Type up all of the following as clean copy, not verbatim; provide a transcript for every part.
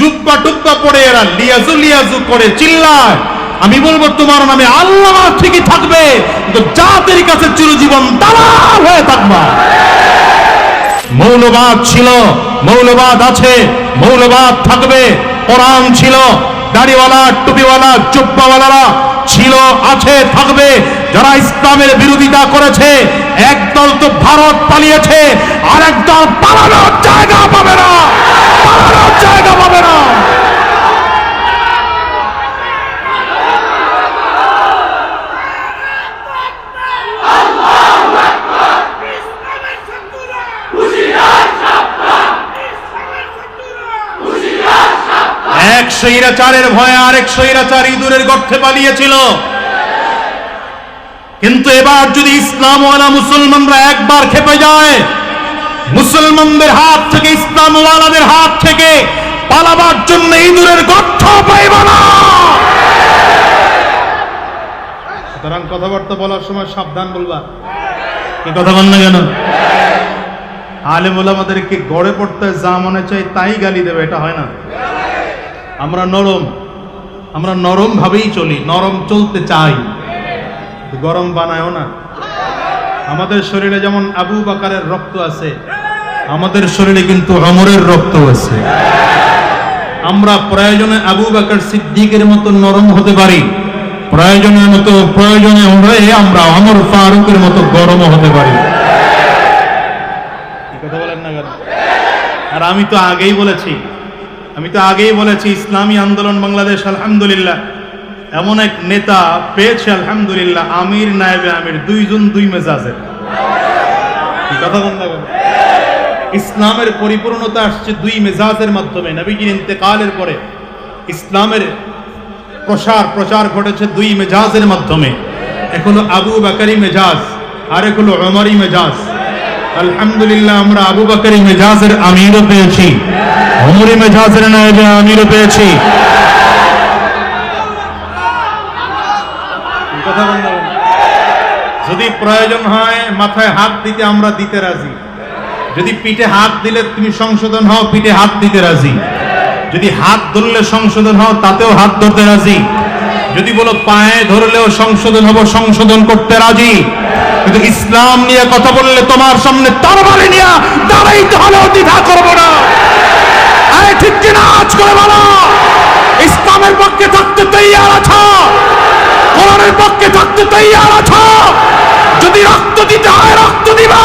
জুব্বা টুব্বা পরে এরা লিয়াজু লিয়াজু করে চিল্লায়, আমি বলবো তোমার নামে আল্লাহ ঠিকই থাকবে, কিন্তু জাতির কাছে চিরজীবন দালাল হয়ে থাকবা। মৌলবাদ ছিল, মৌলবাদ আছে, মৌলবাদ থাকবে। কোরআন ছিল, দাড়িওয়ালা টুপিওয়ালা জুব্বাওয়ালারা ছিল, আছে, থাকবে। যারা ইসলামের বিরোধিতা করেছে, একদল তো ভারত পালিয়েছে, আর একদল পালানোর জায়গা পাবে না, পালানোর জায়গা পাবে না। এক স্বৈরাচারের ভয়ে আরেক স্বৈরাচার ইঁদুরের গর্তে পালিয়েছিল, কিন্তু এবার যদি ইসলামওয়ালা মুসলমানরা একবার খেপে যায়, মুসলমানদের হাত থেকে, ইসলামওয়ালাদের হাত থেকে পালাবার জন্য ইঁদুরের গর্ত পাইব না। সুতরাং কথাবার্তা বলার সময় সাবধান বলবা। কি কথা বল না কেন? আলেম ওলামাদেরকে গড়ে পড়তে যা মনে চাই তাই গালি দেবে, এটা হয় না। আমরা নরম ভাবেই চলি, নরম চলতে চাই, গরম বানায়ও না। আমাদের শরীরে যেমন আবু বকরের রক্ত আছে, আমাদের শরীরে কিন্তু ওমরের রক্ত আছে। আমরা প্রয়োজনে আবু বকর সিদ্দিকের মতো নরম হতে পারি, প্রয়োজনে হয়ে আমরা ওমর ফারুকের মতো গরম হতে পারি। কথা বলেন না কেন? আর আমি তো আগেই বলেছি ইসলামী আন্দোলন বাংলাদেশ আলহামদুলিল্লাহ এমন এক নেতা পেয়েছে, আলহামদুলিল্লাহ, আমির নায়েবে আমির, দুইজন দুই মেজাজের। কি কথা বলেন না কেন? ইসলামের পরিপূর্ণতা আসছে দুই মেজাজের মাধ্যমে। নবীজির ইন্তেকালের পরে ইসলামের প্রচার ঘটেছে দুই মেজাজের মাধ্যমে। এক হলো আবু বকরি মেজাজ, আর এক হলো ওমরি মেজাজ। আলহামদুলিল্লাহ আমরা আবু বকরি মেজাজের আমিরও পেয়েছি, ওমরি মেজাজের নায়েবে আমিরও পেয়েছি। কথা বললাম, যদি প্রয়োজন হয় মাথায় হাত দিতে আমরা দিতে রাজি, যদি পিঠে হাত দিলে তুমি সংশোধন হও, পিঠে হাত দিতে রাজি, যদি হাত ধরলে সংশোধন হও তাতেও হাত ধরতে রাজি, যদি বলো পায়ে ধরলেও সংশোধন হব, সংশোধন করতে রাজি। কিন্তু ইসলাম নিয়ে কথা বললে তোমার সামনে তরবারি নিয়ে দাঁড়াইতে হলেও দ্বিধা করবো না। ঠিক কিনা? আজ করে বলো, ইসলামের পক্ষে থাকতে তৈয়ার আছো, কোরআনের পক্ষে থাকতে তৈয়ার আছো। যদি রক্ত দিতে হয় রক্ত দিবা,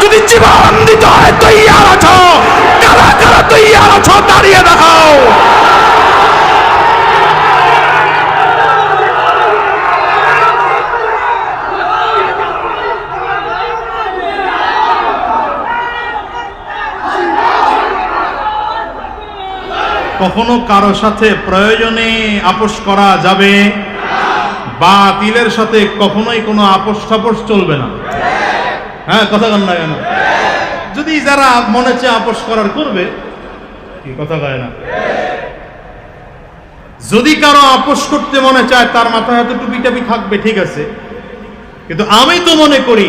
যদি জীবন দিতে হয় তৈয়ার আছো। কারা কারা তৈয়ার আছো দাঁড়িয়ে দেখাও। কখনো কারো সাথে প্রয়োজনে আপোষ করা যাবে, বাতিলের সাথে কখনোই কোনো আপোষ টাপোষ চলবে না। হ্যাঁ, কথা কন না কেন? যদি যারা মনে চায় আপোষ করার করবে, কি কথা কয় না? যদি কারো আপোষ করতে মনে চায় তার মাথায় হয়তো টুপি টাপি থাকবে, ঠিক আছে, কিন্তু আমি তো মনে করি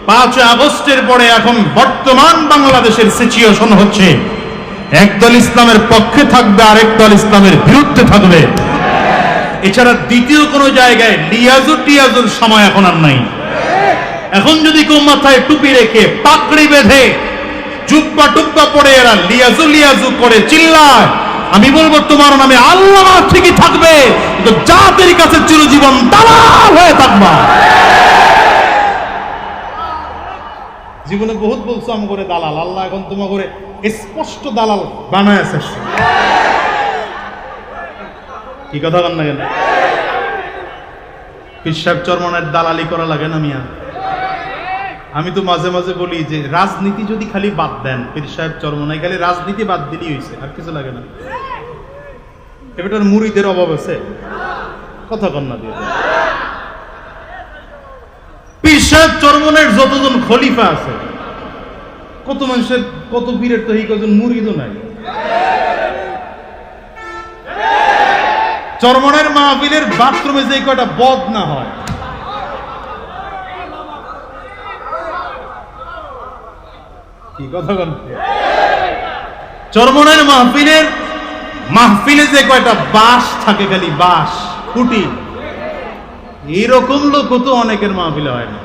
5 আগস্টের পরে এখন বর্তমান বাংলাদেশের সিচুয়েশন হচ্ছে একদল ইসলামের পক্ষে থাকবে, আরেক দল ইসলামের বিরুদ্ধে থাকবে। এছাড়া দ্বিতীয় কোন জায়গায় লিয়াজুর সময় এখন আর নাই। এখন যদি কেউ মাথায় টুপি রেখে পাগড়ি বেঁধে জুব্বা টুব্বা পরে এরা লিয়াজু করে চিল্লায়, আমি বলবো তোমার নামে আল্লাহ ঠিকই থাকবে, কিন্তু জাতির কাছে চিরজীবন দালাল হয়ে থাকবা। জীবনে বহুত বলছো আমি করে দালাল, আল্লাহ এখন তোমার করে স্পষ্ট দালাল বানায় আছে। কি কথা বল না কেন? পীর সাহেব চরমনের দালালি করা লাগে না মিয়া? আমি তো মাঝে মাঝে বলি যে রাজনীতি যদি খালি বাদ দেন, পীর সাহেব চরমনাই খালি রাজনীতি বাদ দিলেই হয়েছে, আর কিছু লাগে না। এটার মুরিদের অভাব আছে? কথা কন না দিয়ে। পীর সাহেব চরমনের যতজন খলিফা আছে, কত মানুষের, কত পীরের তো এই কজন মুরিদও নাই। চরমনের মাহফিলের বাথরুমে যে কয়টা বদ না হয়, কি কথা বল, চরমনের মাহফিলে যে কয়টা বাঁশ থাকে, খালি বাঁশ খুঁটি, এইরকম লোক তো অনেকের মাহফিলে হয় না।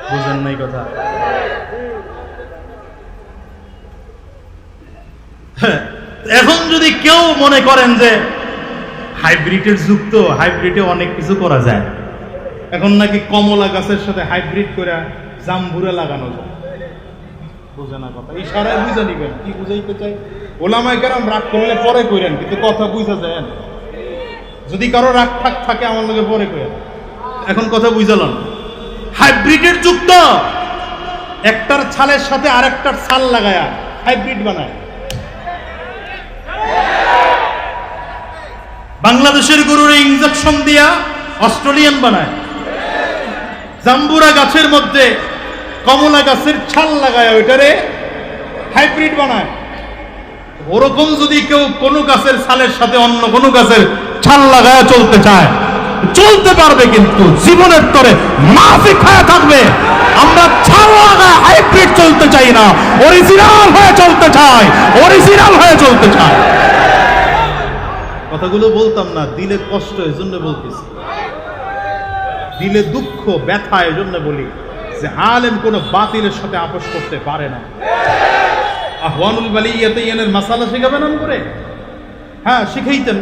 বুঝেন নাই কথা? এখন যদি কেউ মনে করেন যে হাইব্রিডের যুগ, তো হাইব্রিডে অনেক কিছু করা যায়, এখন নাকি কমলা গাছের সাথে হাইব্রিড করে জাম্বুরা লাগানো যায়। বুঝে না কথা, ইশারায় বুঝে নিবেন কি বুঝাইতে চাই। ওলামায়ে কেরাম রাগ করলে পরে কইরেন, কিন্তু কথা বুঝা যায় না। যদি কারো রাগ ঠাক থাকে আমার লগে পরে কইরেন, এখন কথা বুঝালাম। হাইব্রিডের যুগ তো, একটার ছালের সাথে আরেকটার ছাল লাগায়া হাইব্রিড বানায়। বাংলাদেশের গরুর ইনজেকশন দিয়া অস্ট্রেলিয়ান বানায়। জাম্বুরা গাছের মধ্যে কমলা গাছের ছাল লাগায় ওইটারে হাইব্রিড বানায়। ওরকম যদি কেউ কোনো গাছের ছালের সাথে অন্য কোনো গাছের ছাল লাগায় চলতে চায়, চলতে পারবে, কিন্তু জীবনের তরে মাফিক হয়ে থাকবে। আমরা ছাল লাগায় হাইব্রিড চলতে চাই না, অরিজিনাল হয়ে চলতে চাই, অরিজিনাল হয়ে চলতে চাই। কথাগুলো বলতাম না, দিলে কষ্ট এজন্য বলতেছি, দিলে দুঃখ ব্যথা এজন্য বলি যে আলেম কোনো বাতিলের সাথে আপোষ করতে পারে না। আহওয়ানুল বালিয়াতাইনের মাসালা শেখাবেন আম করে? হ্যাঁ শিখাইতেন,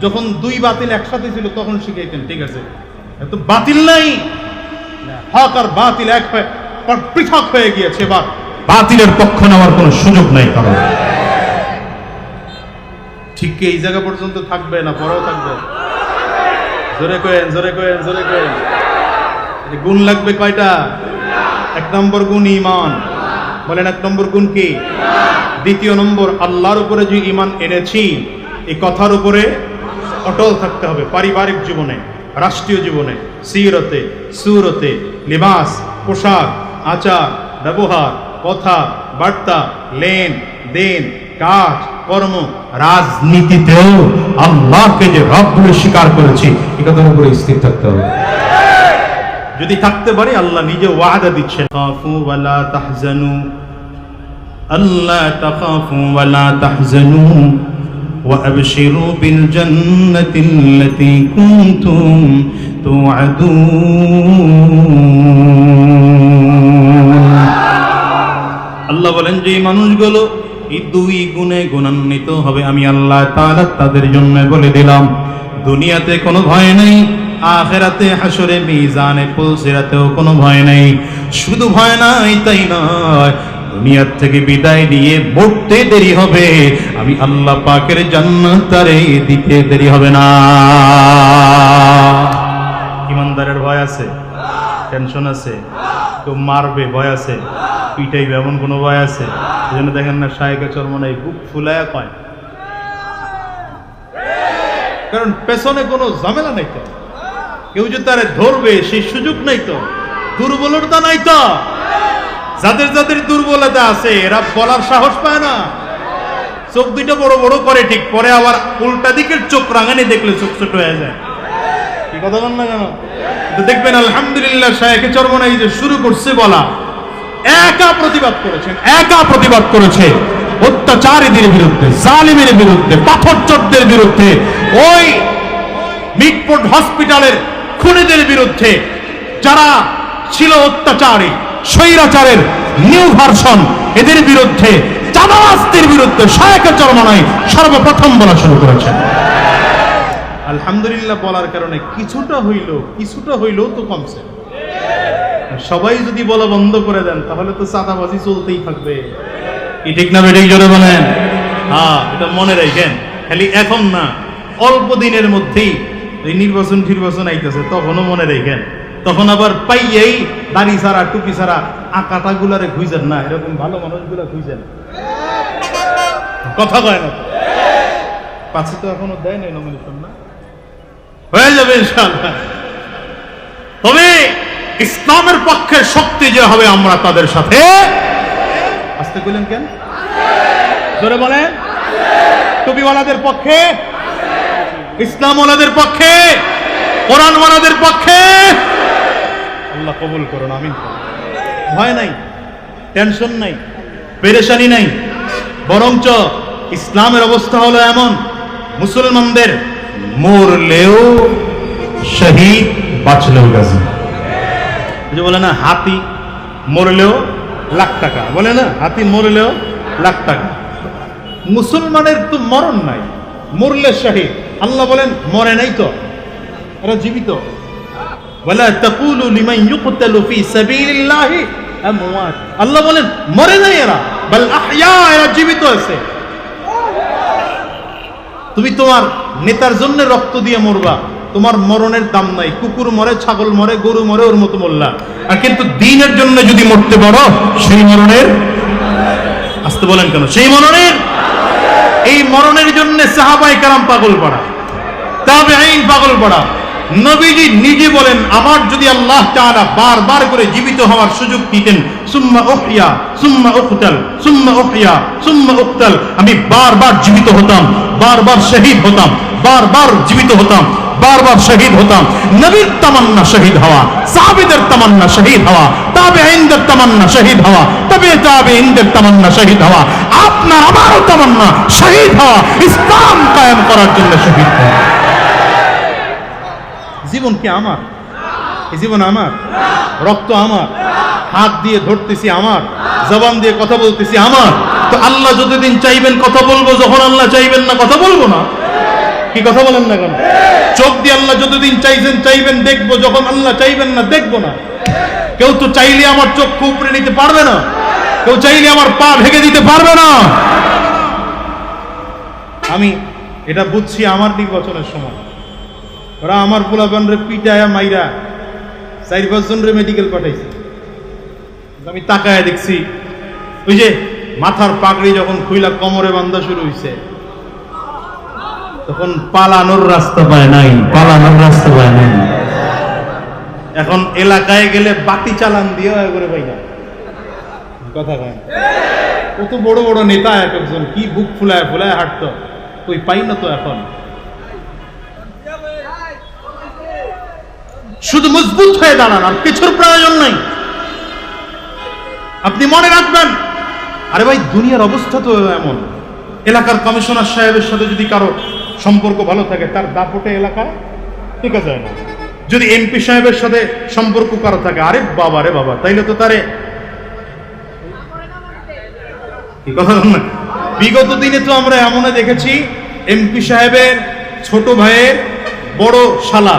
যখন দুই বাতিল একসাথে ছিল তখন শিখাইতেন, ঠিক আছে। তো বাতিল নাই, হক আর বাতিল এক হয়ে পৃথক হয়ে গিয়েছে, এবার বাতিলের পক্ষ নেওয়ার কোনো সুযোগ নাই কারণ। ঠিক কি এই জায়গা পর্যন্ত থাকবে না পরেও থাকবে? জোরে কয়েন, জোরে কয়েন, জোরে কয়েন। গুণ লাগবে কয়টা? এক নম্বর গুণ ঈমান। বলেন এক নম্বর গুণ কি? দ্বিতীয় নম্বর, আল্লাহর উপরে যে ঈমান এনেছি এই কথার উপরে অটল থাকতে হবে। পারিবারিক জীবনে, রাষ্ট্রীয় জীবনে, সিরতে, সুরতে, লিবাস, পোশাক, আচার, ব্যবহার, কথা, বার্তা, লেন দেন, কাজ, কর্ম, রাজনীতিতেও আল্লাহকে যে রব বলে স্বীকার করেছি এই কথার উপরে স্থির থাকতে হবে। যদি থাকতে পারি, আল্লাহ নিজে ওয়াদা দিচ্ছেন, খাফু ওয়ালা তাহজানু, আল্লাহ তাখাফু ওয়ালা তাহজানু ওয়া আবশিরু বিল জান্নাতিল্লাতী কুনতুম তুআদুন। আল্লাহ বলেন যে এই মানুষগুলো এই দুই গুণে গুণান্বিত হবে, আমি আল্লাহ তাআলা তাদের জন্য বলে দিলাম, দুনিয়াতে কোনো ভয় নেই, আখিরাতে হাসরে মিজানে পুলসিরাতেও কোনো ভয় নেই। শুধু ভয় নাই তাই নয়, দুনিয়ার থেকে বিদায় নিয়ে মরতে দেরি হবে, আমি আল্লাহ পাকের জান্নাত তারে দিতে দেরি হবে না। ইমানদারের ভয় আছে? টেনশন আছে? কেউ মারবে ভয় আছে? পিটাইবে এমন কোনো ভয় আছে? এই জন্য দেখেন না শায়েখে চরমনাই বুক ফুলায়া কয়, কারণ পেছনে কোনো ঝামেলা নাই তো, কেউ যে তারে ধরবে সেই সুযোগ নাই তো, দুর্বলতা নাই তো। যাদের যাদের দুর্বলতা আছে এরা বলার সাহস পায় না, চোখ দুইটা বড় বড় করে, ঠিক পরে আবার উল্টা দিকের চোখ রাঙানি দেখলে চোখ ছোট হয়ে যায়। কি কথা বল না কেন? তো দেখবেন আলহামদুলিল্লাহ শায়েখে চরমনাই যে শুরু করছে বলা, একা প্রতিবাদ করেছেন, একা প্রতিবাদ করেছে অত্যাচারীদের বিরুদ্ধে, জালিমের বিরুদ্ধে, পাথরচোরদের বিরুদ্ধে, ওই মিটফোর্ড হসপিটালের খুনিদের বিরুদ্ধে, যারা ছিল অত্যাচারী স্বৈরাচারের নিউ ভার্সন, এদের বিরুদ্ধে, চাঁদাবাজদের বিরুদ্ধে শায়েখে চরমনাই সর্বপ্রথম বলা শুরু করেছেন। আলহামদুলিল্লাহ বলার কারণে কিছুটা হইলেও তো কমছে। সবাই যদি বলা বন্ধ করে দেন তাহলে তো চাঁদাবাজি চলতেই থাকবে। কি ঠিক না বেঠিক জোরে বলেন? হ্যাঁ, এটা মনে রাখেন। খালি এখন না, অল্প দিনের মধ্যেই এই নির্বাচন আইতেছে, তখনও মনে রাখেন। তখন আবার পাইয়াই দাড়ি ছাড়া টুপি ছাড়া আকাটা গুলারে খুঁজেন না, এরকম ভালো মানুষগুলা খুঁজেন। কথা কয় না পাচ্ছে তো এখনো দেয় নাই নমিনেশন, না হয়ে যাবে ইনশাআল্লাহ। তবে ইসলামের পক্ষে শক্তি যে হবে আমরা তাদের সাথে। আসতে বললেন কেন? জোরে বলেন। টুপিওয়ালাদের পক্ষে, ইসলামওয়ালাদের পক্ষে, কোরআনওয়ালাদের পক্ষে। আল্লাহ কবুল করুন, আমিন। ভয় নাই, টেনশন নাই, পেরেশানি নাই। বরঞ্চ ইসলামের অবস্থা হলো এমন, মুসলমানদের মরলেও শহীদ, বাঁচলেও গাজী। যে বলে না হাতি মরলেও লাখ টাকা, বলে না হাতি মরলেও লাখ টাকা। মুসলমানের তো মরণ নাই, মরলে শহীদ। আল্লাহ বলেন মরে নাই তো, এরা জীবিত। ওয়ালা তাকুলু লিমান ইউকতালু ফি সাবিলিল্লাহি আমওয়াত, আল্লাহ বলেন মরে নাই এরা, বাল আহইয়া, এরা জীবিত আছে। তুমি তোমার নেতার জন্য রক্ত দিয়ে মরবা, তোমার মরণের দাম নাই। কুকুর মরে, ছাগল মরে, গরু মরে, ওর মতো মোল্লা। আর কিন্তু দ্বীনের জন্য যদি মরতে পারো, সেই মরণের, আসতে বলেন কেন, সেই মরণের, এই মরণের জন্য সাহাবায়ে কেরাম পাগল পড়া, তাবেঈন পাগল পড়া। নবীজি নিজে বলেন, আমার যদি আল্লাহ তাআলা বারবার করে জীবিত হওয়ার সুযোগ দিতেন, সুম্মা উহইয়া সুম্মা উকতাল সুম্মা উহইয়া সুম্মা উকতাল, আমি বারবার জীবিত হতাম, বারবার শহীদ হতাম, বারবার জীবিত হতাম, বারবার শহীদ হতাম। নবীর তামান্না শহীদ হওয়া, সাহাবীদের তামান্না শহীদ হওয়া, তাবেঈনদের তামান্না শহীদ হওয়া, তাবেঈনদের তামান্না শহীদ হওয়া, আপনার আমারও তামান্না শহীদ হওয়া, ইসলাম কায়েম করার জন্য শহীদ হওয়া। জীবন কি আমার? এই জীবন আমার, রক্ত আমার, হাত দিয়ে ধরতেছি আমার, জবান দিয়ে কথা বলতেছি আমার। তো আল্লাহ যতদিন চাইবেন কথা বলবো, যখন আল্লাহ চাইবেন না কথা বলবো না। কি কথা বলেন না কেন? চোখ দিয়ে আল্লাহ যতদিন চাইবেন দেখবো, যখন আল্লাহ চাইবেন না দেখবো না। কেউ তো চাইলে আমার চক্ষু উপরে নিতে পারবে না, কেউ চাইলে আমার পা ভেঙে দিতে পারবে না। আমি এটা বুঝছি আমার নির্বাচনের সময়, ওরা আমার পোলাপানরে পিটায়া মাইরা 4-5 জনরে মেডিকেল পাঠাইছে। আমি তাকায় দেখছি, ওই যে মাথার পাগড়ি যখন খুইলা কোমরে বান্ধা শুরু হইছে, তখন পালানোর রাস্তা পায় নাই, পালানোর রাস্তা পায় নাই। এখন এলাকায় গেলে বাতি চালান দিয়ে করে পাই না, কথা কয়। কত বড় বড় নেতা এক একজন, কি বুক ফুলায় ফুলায় হাঁটতো, কই পাই না তো এখন। শুধু মজবুত হয়ে দাঁড়ান, আর কিছুর প্রয়োজন নাই। আপনি মনে রাখবেন, আরে ভাই দুনিয়ার অবস্থা তো এমন, এলাকার কমিশনার সাহেবের সাথে যদি কারো সম্পর্ক ভালো থাকে, তার দাপটে এলাকা ঠিক আছে না। যদি এমপি সাহেবের সাথে সম্পর্ক কারো থাকে, আরে বাবা রে বাবা, তাইলে তো তারে কি কথা না। বিগত দিনে তো আমরা এমন দেখেছি, এমপি সাহেবের ছোট ভাইয়ের বড় শালা,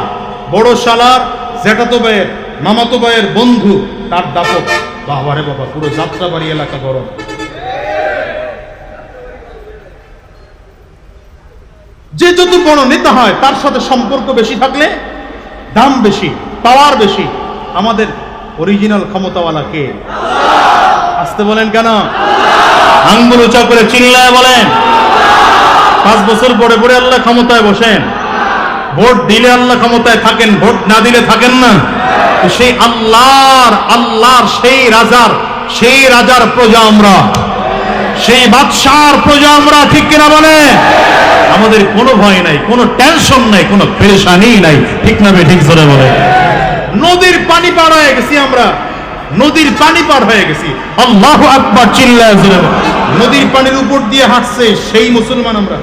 বড় শালার জ্যাঠাতো ভাইয়ের মামাতো ভাইয়ের বন্ধু, তার দাপট, বাবা রে বাবা, পুরো যাত্রাবাড়ি এলাকা গরম। যে যত বড় নেতা হয়, তার সাথে সম্পর্ক বেশি থাকলে দাম বেশি, পাওয়ার বেশি। আমাদের অরিজিনাল ক্ষমতাওয়ালা কে? আসতে বলেন কেন? আঙ্গুল উঁচা করে চিল্লায় বলেন। 5 বছর পরে পরে আল্লাহ ক্ষমতায় বসেন, ভোট দিলে আল্লাহ ক্ষমতায় থাকেন, ভোট না দিলে থাকেন না। সেই আল্লাহর সেই রাজার প্রজা আমরা, সেই বাদশার প্রজা আমরা, ঠিক কিনা বলে? আমাদের কোনো ভয় নাই, কোনো টেনশন নাই, কোনো পেরেশানি নাই, ঠিক না? ঠিক জোরে বলে। নদীর পানি পার হয়ে গেছি আমরা, নদীর পানি পার হয়ে গেছি। আল্লাহু আকবার চিল্লায় জোরে। নদীর পানির উপর দিয়ে হাঁটছে সেই মুসলমান আমরা।